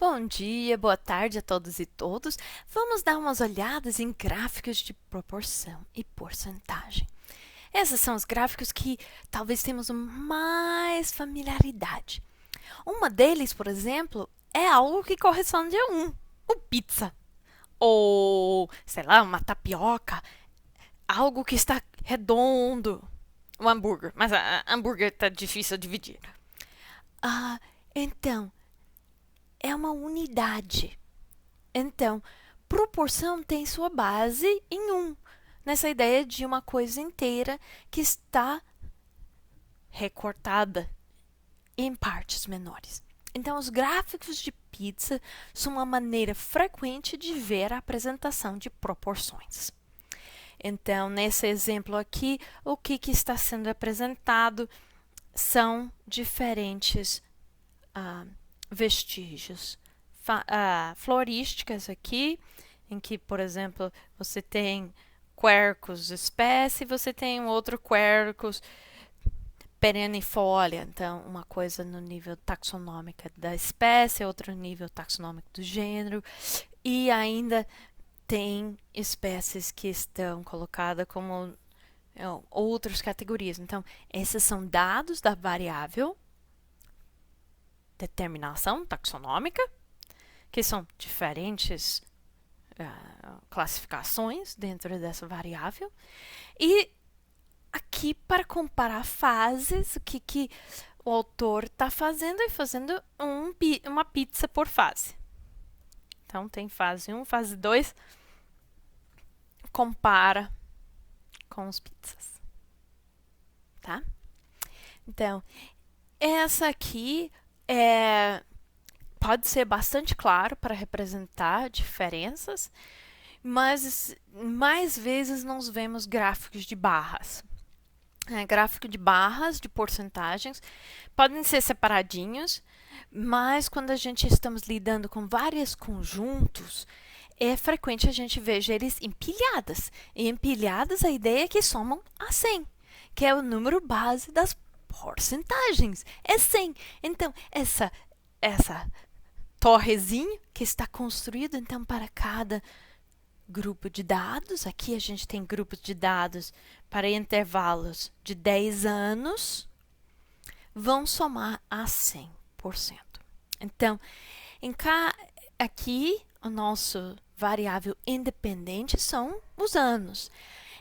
Bom dia, boa tarde a todos e todas. Vamos dar umas olhadas em gráficos de proporção e porcentagem. Esses são os gráficos que talvez temos mais familiaridade. Uma deles, por exemplo, é algo que corresponde a o pizza. Ou, sei lá, uma tapioca. Algo que está redondo. Um hambúrguer. Mas hambúrguer está difícil de dividir. Então, é uma unidade. Então, proporção tem sua base em nessa ideia de uma coisa inteira que está recortada em partes menores. Então, os gráficos de pizza são uma maneira frequente de ver a apresentação de proporções. Então, nesse exemplo aqui, o que está sendo apresentado são diferentes vestígios florísticas aqui, em que, por exemplo, você tem quercus espécie, você tem outro quercus perennifolia, então uma coisa no nível taxonômico da espécie, outro nível taxonômico do gênero, e ainda tem espécies que estão colocadas como outras categorias. Então, esses são dados da variável determinação taxonômica, que são diferentes classificações dentro dessa variável. E aqui, para comparar fases, o que o autor está fazendo é fazendo uma pizza por fase. Então, tem fase 1, fase 2, compara com os pizzas. Tá? Então, essa aqui pode ser bastante claro para representar diferenças, mas mais vezes nós vemos gráficos de barras. Gráfico de barras, de porcentagens, podem ser separadinhos, mas quando a gente estamos lidando com vários conjuntos, é frequente a gente veja eles empilhadas. E empilhadas, a ideia é que somam a 100, que é o número base das porcentagens. É 100. Então, essa torrezinha que está construído, então, para cada grupo de dados. Aqui a gente tem grupos de dados para intervalos de 10 anos, vão somar a 100%. Então, aqui, o nosso variável independente são os anos.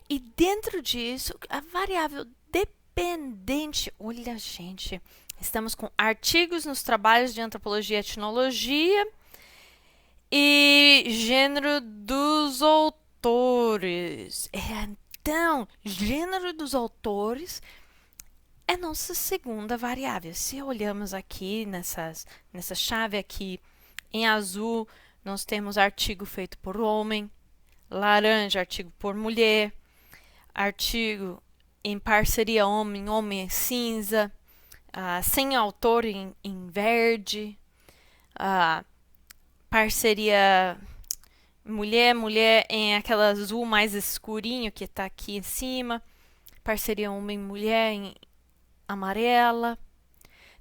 E dentro disso, a variável dependente, olha, gente, estamos com artigos nos trabalhos de antropologia e etnologia e gênero dos autores. Então, gênero dos autores é nossa segunda variável. Se olhamos aqui nessa chave aqui em azul, nós temos artigo feito por homem, laranja, artigo por mulher, artigo em parceria homem cinza, sem autor em verde, parceria mulher em aquela azul mais escurinho que está aqui em cima, parceria homem-mulher em amarela.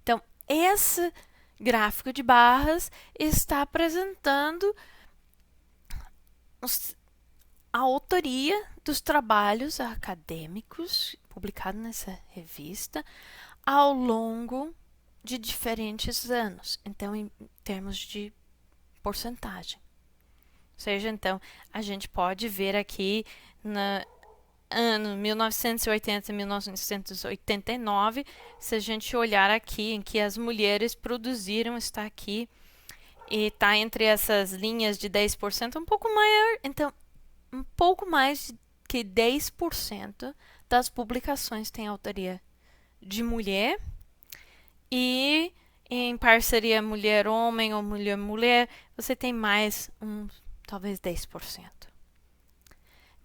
Então, esse gráfico de barras está apresentando a autoria dos trabalhos acadêmicos publicados nessa revista ao longo de diferentes anos. Então, em termos de porcentagem. Ou seja, então, a gente pode ver aqui no ano 1980 e 1989, se a gente olhar aqui em que as mulheres produziram, está aqui, e está entre essas linhas de 10%, um pouco maior, então, um pouco mais que 10% das publicações têm autoria de mulher, e em parceria mulher-homem ou mulher-mulher, você tem mais talvez 10%.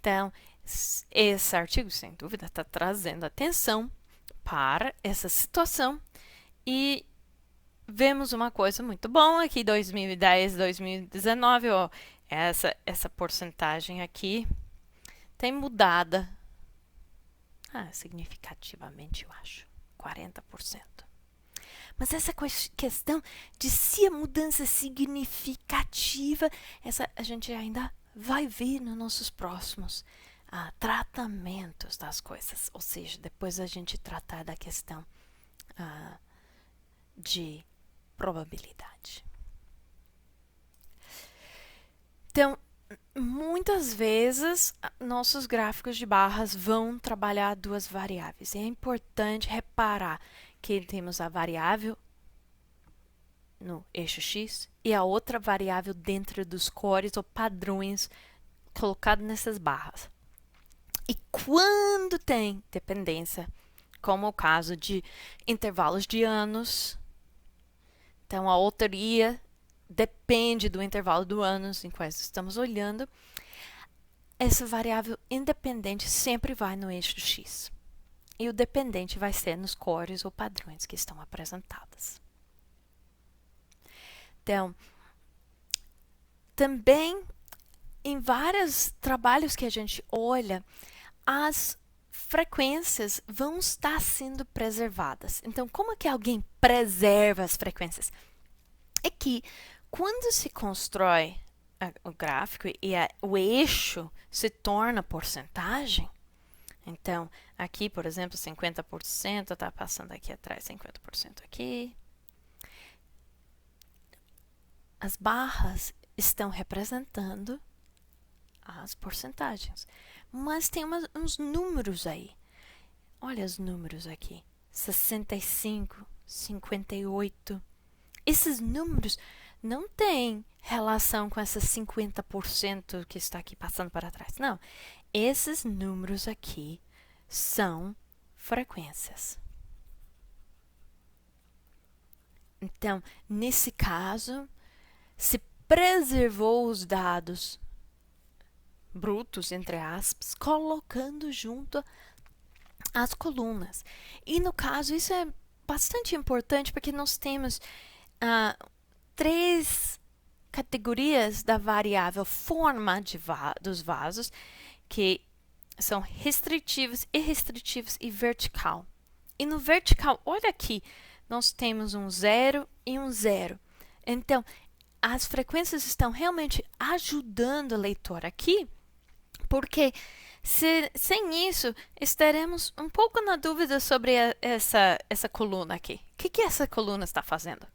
Então, esse artigo, sem dúvida, está trazendo atenção para essa situação e vemos uma coisa muito boa aqui, 2010, 2019, ó, essa porcentagem aqui tem mudado significativamente, eu acho, 40%. Mas essa questão de se a mudança é significativa, essa a gente ainda vai ver nos nossos próximos tratamentos das coisas. Ou seja, depois a gente tratar da questão de probabilidade. Então, muitas vezes, nossos gráficos de barras vão trabalhar duas variáveis. É importante reparar que temos a variável no eixo X e a outra variável dentro dos cores ou padrões colocados nessas barras. E quando tem dependência, como o caso de intervalos de anos, então a autoria depende do intervalo do anos em quais estamos olhando, essa variável independente sempre vai no eixo X. E o dependente vai ser nos cores ou padrões que estão apresentadas. Então, também em vários trabalhos que a gente olha, as frequências vão estar sendo preservadas. Então, como é que alguém preserva as frequências? É que quando se constrói o gráfico e o eixo se torna porcentagem, então, aqui, por exemplo, 50% está passando aqui atrás, 50% aqui. As barras estão representando as porcentagens. Mas tem uns números aí. Olha os números aqui. 65, 58. Esses números não têm relação com esses 50% que está aqui passando para trás. Não. Esses números aqui são frequências. Então, nesse caso, se preservou os dados brutos, entre aspas, colocando junto as colunas. E no caso, isso é bastante importante porque nós temos três categorias da variável forma dos vasos, que são restritivos, irrestritivos e vertical. E no vertical, olha aqui, nós temos um 0 e um 0. Então, as frequências estão realmente ajudando o leitor aqui, porque sem isso, estaremos um pouco na dúvida sobre essa coluna aqui. O que essa coluna está fazendo?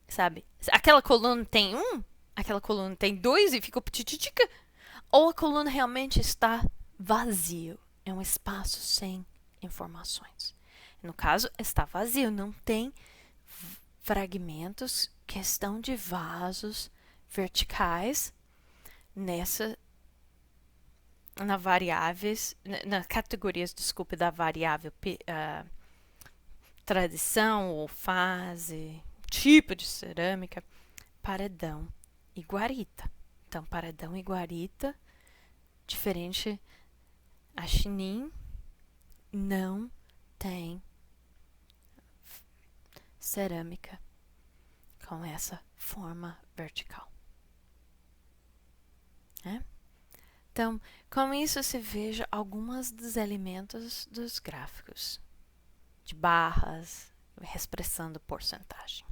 Sabe? Aquela coluna tem 1, aquela coluna tem 2 e ficou pititica, ou a coluna realmente está vazio, é um espaço sem informações. No caso, está vazio, não tem fragmentos, questão de vasos verticais nas categorias, desculpe, da variável tradição ou fase, tipo de cerâmica, paredão e guarita. Então, paredão e guarita, diferente a chinim, não tem cerâmica com essa forma vertical. Então, com isso se veja alguns dos elementos dos gráficos de barras expressando porcentagem.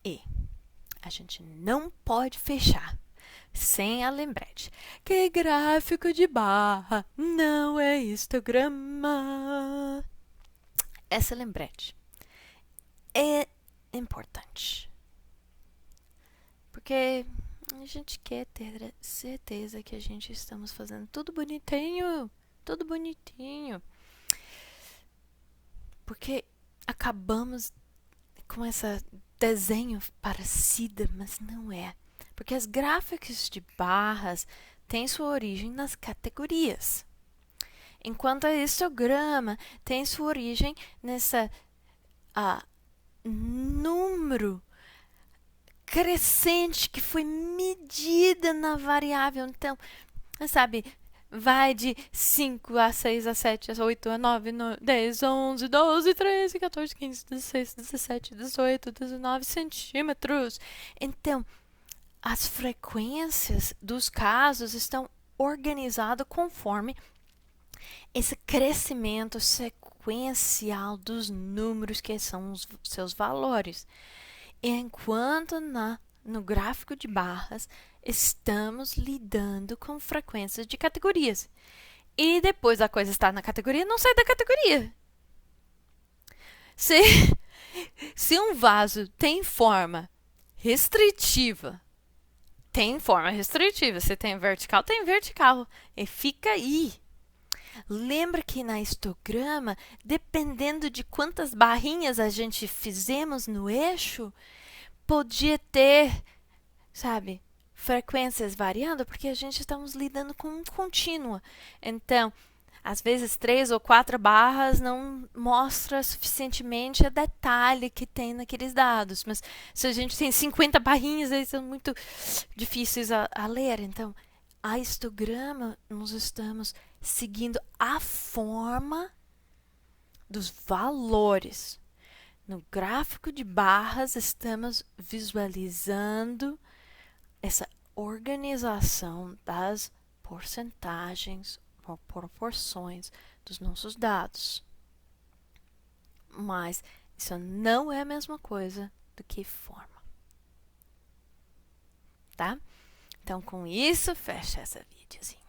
E a gente não pode fechar sem a lembrete que gráfico de barra não é histograma. Essa lembrete é importante, porque a gente quer ter certeza que a gente estamos fazendo tudo bonitinho, porque acabamos com esse desenho parecido, mas não é. Porque as gráficos de barras têm sua origem nas categorias, enquanto a histograma tem sua origem nessa número crescente que foi medida na variável. Então, sabe, vai de 5 a 6 a 7 a 8 a 9, 10, 11, 12, 13, 14, 15, 16, 17, 18, 19 centímetros. Então, as frequências dos casos estão organizadas conforme esse crescimento sequencial dos números que são os seus valores. Enquanto no gráfico de barras estamos lidando com frequências de categorias. E depois a coisa está na categoria, não sai da categoria. Se, se um vaso tem forma restritiva, tem forma restritiva. Se tem vertical, tem vertical. E fica aí. Lembra que na histograma, dependendo de quantas barrinhas a gente fizemos no eixo, podia ter, sabe, frequências variando, porque a gente estamos lidando com um contínuo. Então, às vezes 3 ou 4 barras não mostra suficientemente o detalhe que tem naqueles dados. Mas se a gente tem 50 barrinhas, eles são muito difíceis a ler. Então, a histograma, nós estamos seguindo a forma dos valores. No gráfico de barras, estamos visualizando essa organização das porcentagens ou proporções dos nossos dados. Mas isso não é a mesma coisa do que forma. Tá? Então, com isso, fecha essa videozinha.